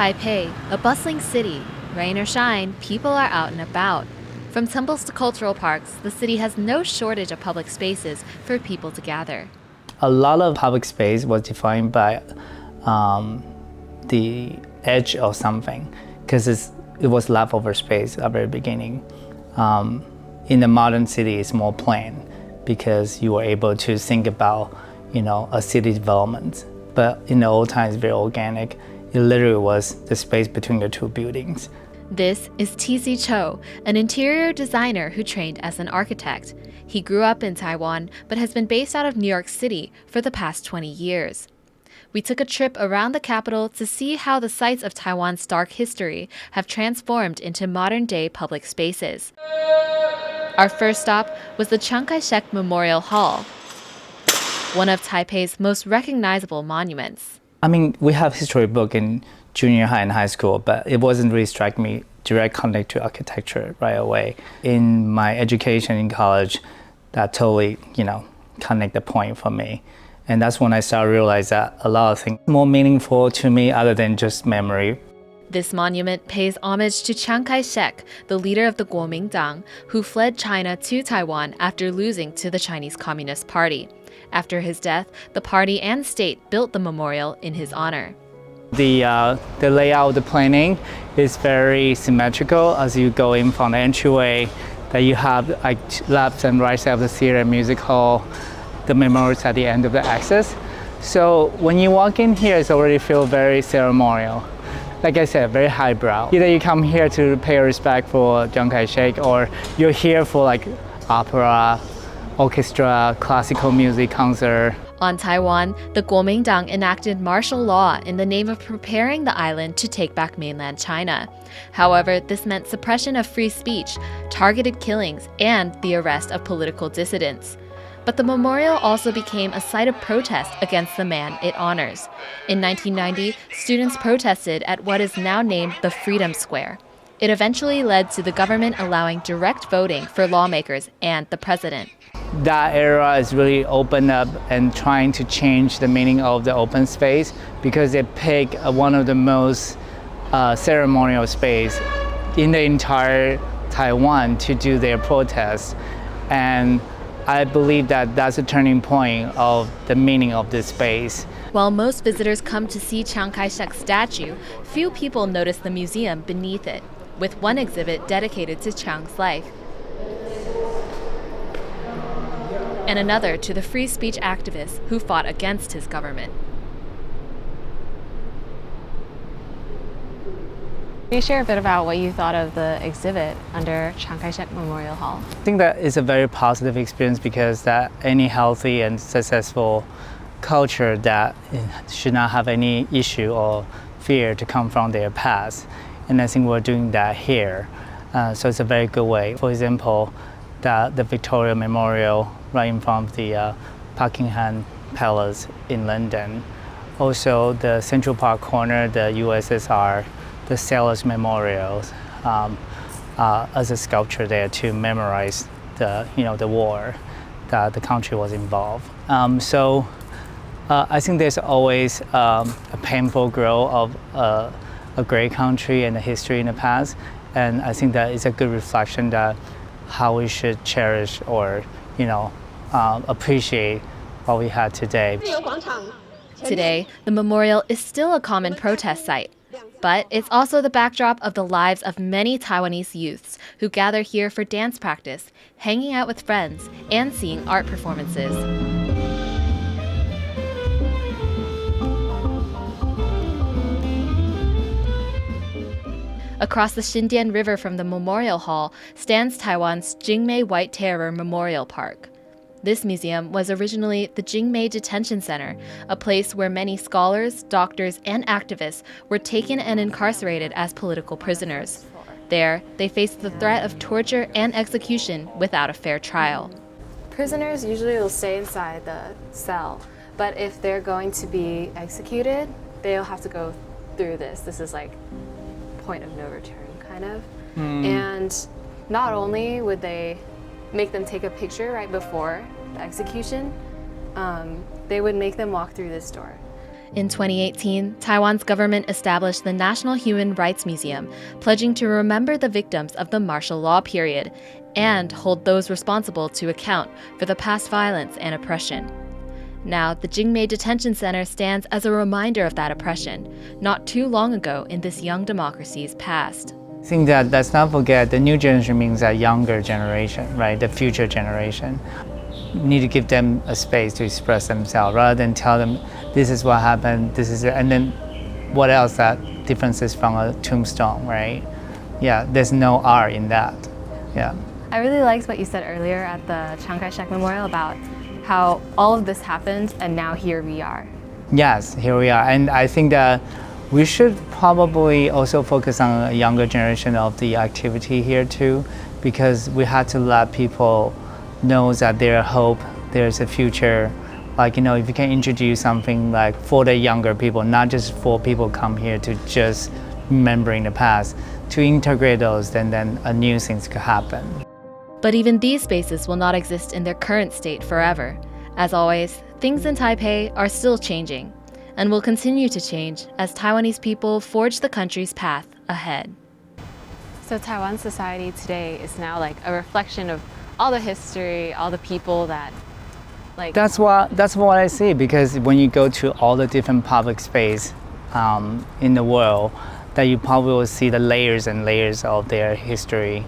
Taipei, a bustling city. Rain or shine, people are out and about. From temples to cultural parks, the city has no shortage of public spaces for people to gather. A lot of public space was defined by the edge of something, because it was leftover space at the very beginning. In the modern city, it's more plain because you were able to think about, a city development. But in the old times, very organic. It literally was the space between the two buildings. This is TC Chou, an interior designer who trained as an architect. He grew up in Taiwan, but has been based out of New York City for the past 20 years. We took a trip around the capital to see how the sites of Taiwan's dark history have transformed into modern-day public spaces. Our first stop was the Chiang Kai-shek Memorial Hall, one of Taipei's most recognizable monuments. We have history book in junior high and high school, but it wasn't really strike me direct connect to architecture right away. In my education in college, that totally, connect the point for me. And that's when I started to realize that a lot of things more meaningful to me other than just memory. This monument pays homage to Chiang Kai-shek, the leader of the Kuomintang, who fled China to Taiwan after losing to the Chinese Communist Party. After his death, the party and state built the memorial in his honor. The layout of the planning is very symmetrical as you go in from the entryway, that you have left and right side of the theater and music hall, the memorials at the end of the access. So when you walk in here, it already feels very ceremonial. Like I said, very highbrow. Either you come here to pay respect for Chiang Kai-shek, or you're here for opera, orchestra, classical music concert. On Taiwan, the Kuomintang enacted martial law in the name of preparing the island to take back mainland China. However, this meant suppression of free speech, targeted killings, and the arrest of political dissidents. But the memorial also became a site of protest against the man it honors. In 1990, students protested at what is now named the Freedom Square. It eventually led to the government allowing direct voting for lawmakers and the president. That era is really open up and trying to change the meaning of the open space, because they pick one of the most ceremonial space in the entire Taiwan to do their protests. And I believe that that's a turning point of the meaning of this space. While most visitors come to see Chiang Kai-shek's statue, few people notice the museum beneath it, with one exhibit dedicated to Chiang's life, and another to the free speech activists who fought against his government. Can you share a bit about what you thought of the exhibit under Chiang Kai-shek Memorial Hall? I think that is a very positive experience, because that any healthy and successful culture that should not have any issue or fear to come from their past. And I think we're doing that here. So it's a very good way. For example, the Victoria Memorial right in front of the Buckingham Palace in London. Also the Central Park corner, the USSR, the Sailors Memorials, as a sculpture there to memorize the war that the country was involved. So I think there's always a painful growth of a great country and the history in the past, and I think that is a good reflection that how we should cherish or appreciate what we had today. Today, the memorial is still a common protest site, but it's also the backdrop of the lives of many Taiwanese youths who gather here for dance practice, hanging out with friends, and seeing art performances. Across the Xindian River from the Memorial Hall stands Taiwan's Jing-Mei White Terror Memorial Park. This museum was originally the Jing-Mei Detention Center, a place where many scholars, doctors, and activists were taken and incarcerated as political prisoners. There, they faced the threat of torture and execution without a fair trial. Prisoners usually will stay inside the cell, but if they're going to be executed, they'll have to go through this. This is like point of no return, kind of. And not only would they make them take a picture right before the execution, they would make them walk through this door. In 2018, Taiwan's government established the National Human Rights Museum, pledging to remember the victims of the martial law period and hold those responsible to account for the past violence and oppression. Now, the Jing-Mei Detention Center stands as a reminder of that oppression, not too long ago in this young democracy's past. I think that let's not forget the new generation means a younger generation, right? The future generation. You need to give them a space to express themselves rather than tell them this is what happened, this is it, and then what else that differences from a tombstone, right? Yeah, there's no art in that. Yeah. I really liked what you said earlier at the Chiang Kai-shek Memorial about how all of this happened and now here we are. Yes, here we are. And I think that we should probably also focus on a younger generation of the activity here too, because we had to let people know that there's hope, there's a future. Like, you know, if you can introduce something like for the younger people, not just for people come here to just remembering the past, to integrate those, then a new things could happen. But even these spaces will not exist in their current state forever. As always, things in Taipei are still changing and will continue to change as Taiwanese people forge the country's path ahead. So Taiwan society today is now like a reflection of all the history, all the people that like... That's what I see, because when you go to all the different public space in the world, that you probably will see the layers and layers of their history.